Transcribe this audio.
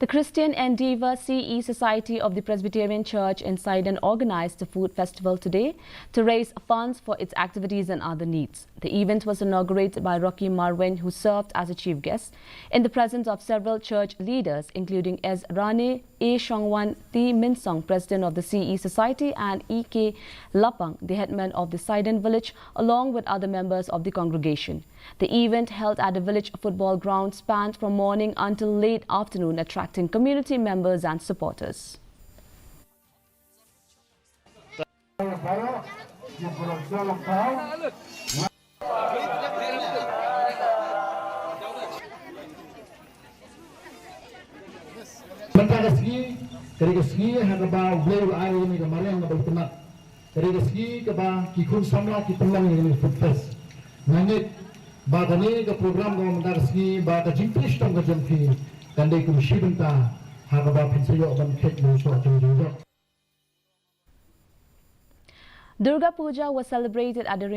The Christian Endeavour CE Society of the Presbyterian Church in Sidon organized a food festival today to raise funds for its activities and other needs. The event was inaugurated by Rocky Marwin, who served as a chief guest, in the presence of several church leaders, including S. Rane A. Shongwan T. Minsong, president of the CE Society, and E. K. Lapang, the headman of the Sidon village, along with other members of the congregation. The event, held at the village football ground, spanned from morning until late afternoon, attracting community members and supporters. Bagani ke program ko mendarski baga jimpis tong ke jempi kandai ku shibenta haraba pinsayo ban khet mu so Durga Puja was celebrated at the